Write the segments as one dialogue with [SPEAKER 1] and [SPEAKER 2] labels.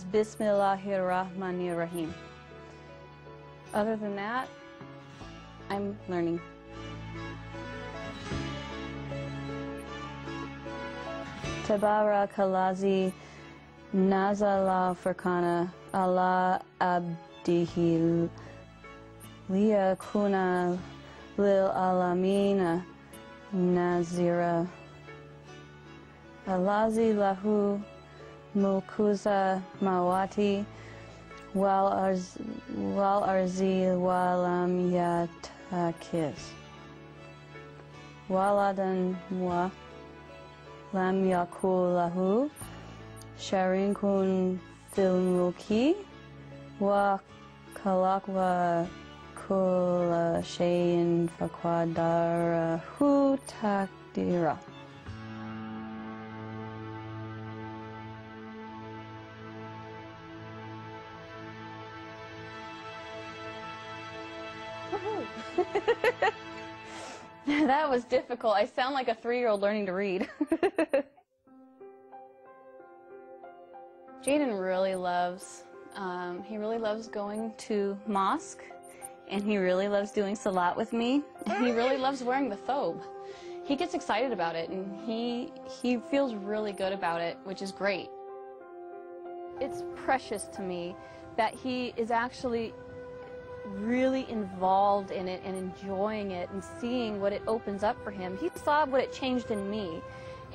[SPEAKER 1] Bismillahirrahmanirrahim. Other than that, I'm learning. Tabarakalazi nazala furqana ala abdihi liyakuna lil alamina nazira. Alazi lahu mulkuza mawati wal arzi walam yatakiz waladan wa lam yakul lahu sharinkun fil mulki wa khalaq wa kulla shay'in faqadarahu taqdira. That was difficult. I sound like a 3-year-old learning to read. Jaden really loves, he really loves going to mosque, and he really loves doing salat with me, and he really loves wearing the thobe. He gets excited about it, and he feels really good about it, which is great. It's precious to me that he is actually really involved in it and enjoying it and seeing what it opens up for him. He saw what it changed in me,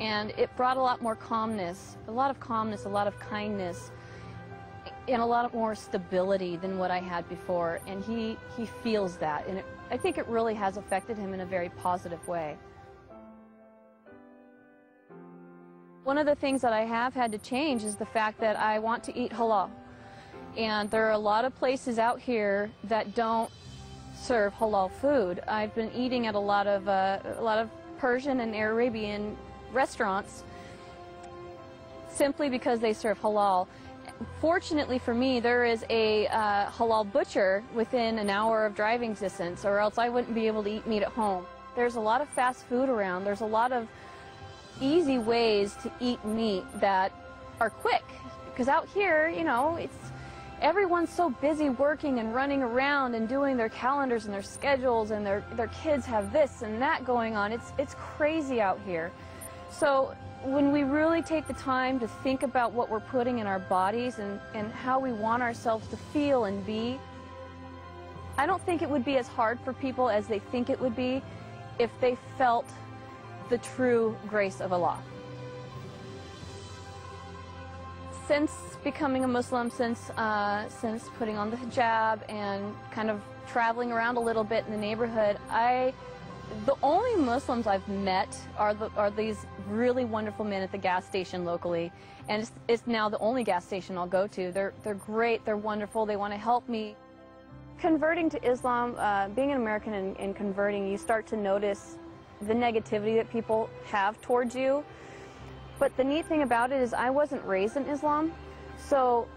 [SPEAKER 1] and it brought a lot more calmness, a lot of kindness, and a lot more stability than what I had before, and he feels that, and I think it really has affected him in a very positive way. One of the things that I have had to change is the fact that I want to eat halal. And there are a lot of places out here that don't serve halal food. I've been eating at a lot of Persian and Arabian restaurants simply because they serve halal. Fortunately for me, there is a halal butcher within an hour of driving distance, or else I wouldn't be able to eat meat at home. There's a lot of fast food around. There's a lot of easy ways to eat meat that are quick. Because out here, you know, everyone's so busy working and running around and doing their calendars and their schedules, and their kids have this and that going on. It's crazy out here. So when we really take the time to think about what we're putting in our bodies and how we want ourselves to feel and be, I don't think it would be as hard for people as they think it would be if they felt the true grace of Allah. Since becoming a Muslim, since putting on the hijab and kind of traveling around a little bit in the neighborhood, the only Muslims I've met are these really wonderful men at the gas station locally, and it's now the only gas station I'll go to. They're great, they're wonderful, they want to help me. Converting to Islam, being an American and converting, you start to notice the negativity that people have towards you. But the neat thing about it is I wasn't raised in Islam, so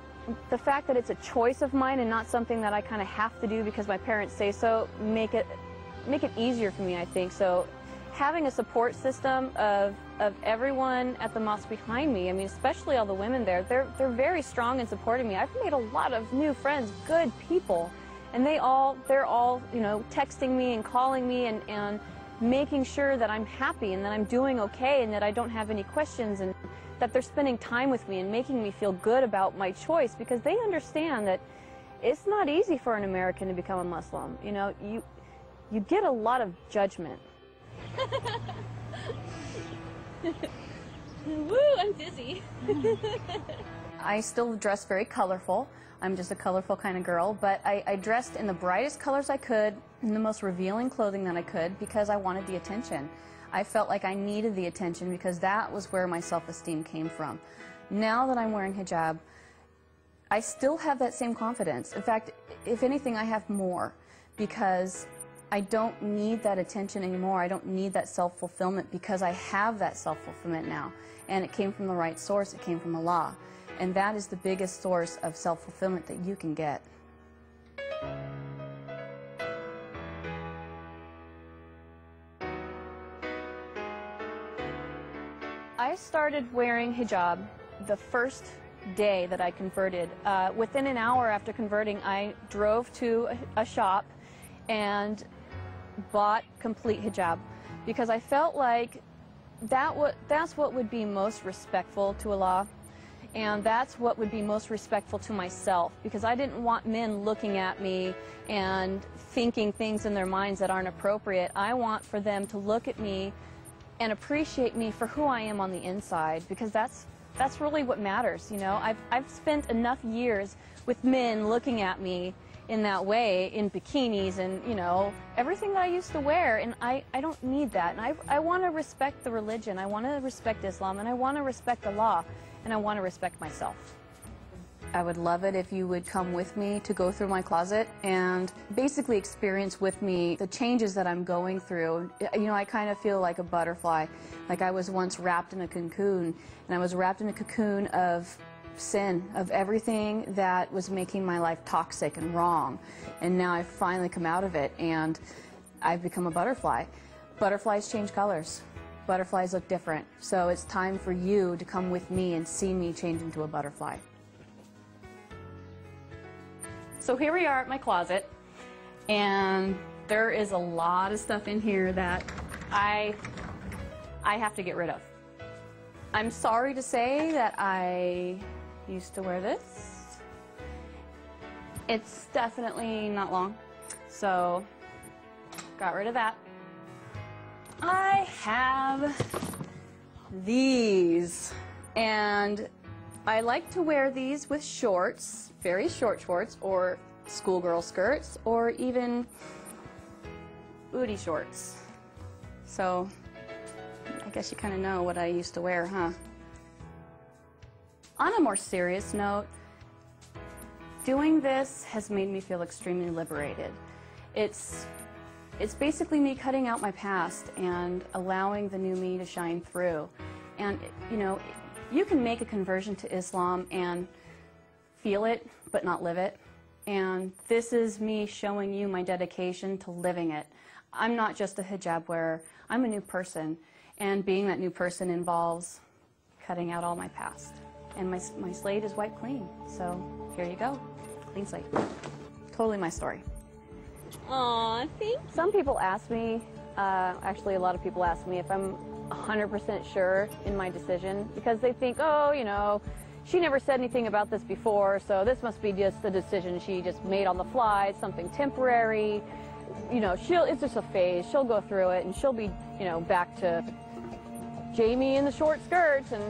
[SPEAKER 1] the fact that it's a choice of mine and not something that I kind of have to do because my parents say so, make it easier for me, I think. So having a support system of everyone at the mosque behind me, I mean, especially all the women there, they're very strong in supporting me. I've made a lot of new friends, good people, and they're all, you know, texting me and calling me and making sure that I'm happy and that I'm doing okay and that I don't have any questions, and that they're spending time with me and making me feel good about my choice, because they understand that it's not easy for an American to become a Muslim. You know, you get a lot of judgment.
[SPEAKER 2] Woo, I'm dizzy.
[SPEAKER 1] I still dress very colorful. I'm just a colorful kind of girl, but I dressed in the brightest colors I could, in the most revealing clothing that I could, because I wanted the attention. I felt like I needed the attention because that was where my self-esteem came from. Now that I'm wearing hijab, I still have that same confidence. In fact, if anything, I have more, because I don't need that attention anymore. I don't need that self-fulfillment, because I have that self-fulfillment now. And it came from the right source. It came from Allah. And that is the biggest source of self-fulfillment that you can get. I started wearing hijab the first day that I converted. Within an hour after converting, I drove to a shop and bought complete hijab because I felt like that's what would be most respectful to Allah, and that's what would be most respectful to myself, because I didn't want men looking at me and thinking things in their minds that aren't appropriate. I want for them to look at me and appreciate me for who I am on the inside, because that's really what matters, you know. I've spent enough years with men looking at me in that way, in bikinis and, you know, everything that I used to wear, and I don't need that. And I want to respect the religion, I want to respect Islam, and I want to respect Allah, and I want to respect myself. I would love it if you would come with me to go through my closet and basically experience with me the changes that I'm going through. You know, I kind of feel like a butterfly, like I was once wrapped in a cocoon, and I was wrapped in a cocoon of sin, of everything that was making my life toxic and wrong. And now I've finally come out of it, and I've become a butterfly. Butterflies change colors. Butterflies look different. So it's time for you to come with me and see me change into a butterfly. So here we are at my closet, and there is a lot of stuff in here that I have to get rid of. I'm sorry to say that I used to wear this. It's definitely not long, so got rid of that. I have these, and I like to wear these with shorts, very short shorts, or schoolgirl skirts, or even booty shorts. So I guess you kind of know what I used to wear, huh? On a more serious note, doing this has made me feel extremely liberated. It's basically me cutting out my past and allowing the new me to shine through. And, you know, you can make a conversion to Islam and feel it, but not live it. And this is me showing you my dedication to living it. I'm not just a hijab wearer, I'm a new person. And being that new person involves cutting out all my past. And my slate is wiped clean. So here you go, clean slate. Totally my story.
[SPEAKER 2] Aw, thanks.
[SPEAKER 1] Some people ask me, actually a lot of people ask me if I'm 100% sure in my decision, because they think, oh, you know, she never said anything about this before, so this must be just a decision she just made on the fly, something temporary. You know, it's just a phase. She'll go through it, and she'll be, you know, back to Jamie in the short skirts. And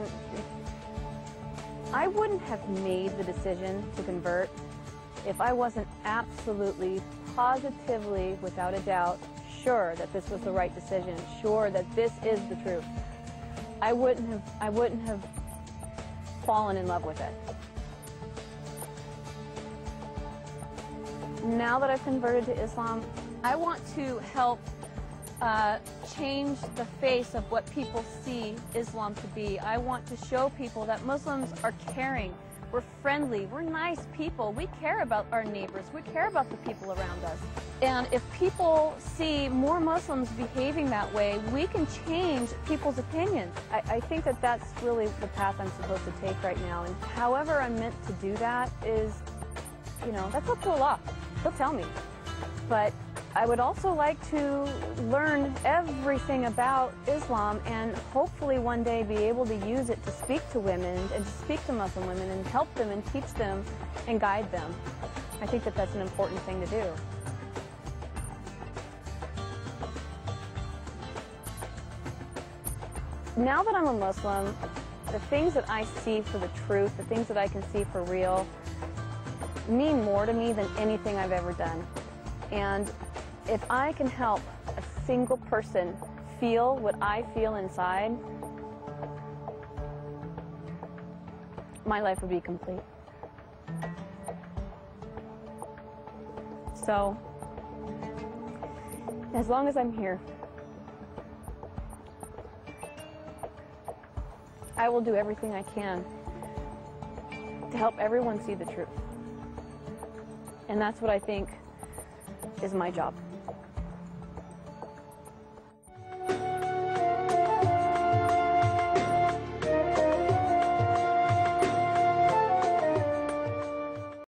[SPEAKER 1] I wouldn't have made the decision to convert if I wasn't absolutely, positively, without a doubt, sure that this was the right decision, sure that this is the truth. I wouldn't have fallen in love with it. Now that I've converted to Islam, I want to help change the face of what people see Islam to be. I want to show people that Muslims are caring, we're friendly, we're nice people, we care about our neighbors, we care about the people around us. And if people see more Muslims behaving that way, we can change people's opinions. I think that that's really the path I'm supposed to take right now. And however I'm meant to do that is, you know, that's up to Allah. He'll tell me. But I would also like to learn everything about Islam and hopefully one day be able to use it to speak to women and to speak to Muslim women and help them and teach them and guide them. I think that that's an important thing to do. Now that I'm a Muslim, the things that I see for the truth, the things that I can see for real, mean more to me than anything I've ever done. And if I can help a single person feel what I feel inside, my life would be complete. So, as long as I'm here, I will do everything I can to help everyone see the truth. And that's what I think is my job.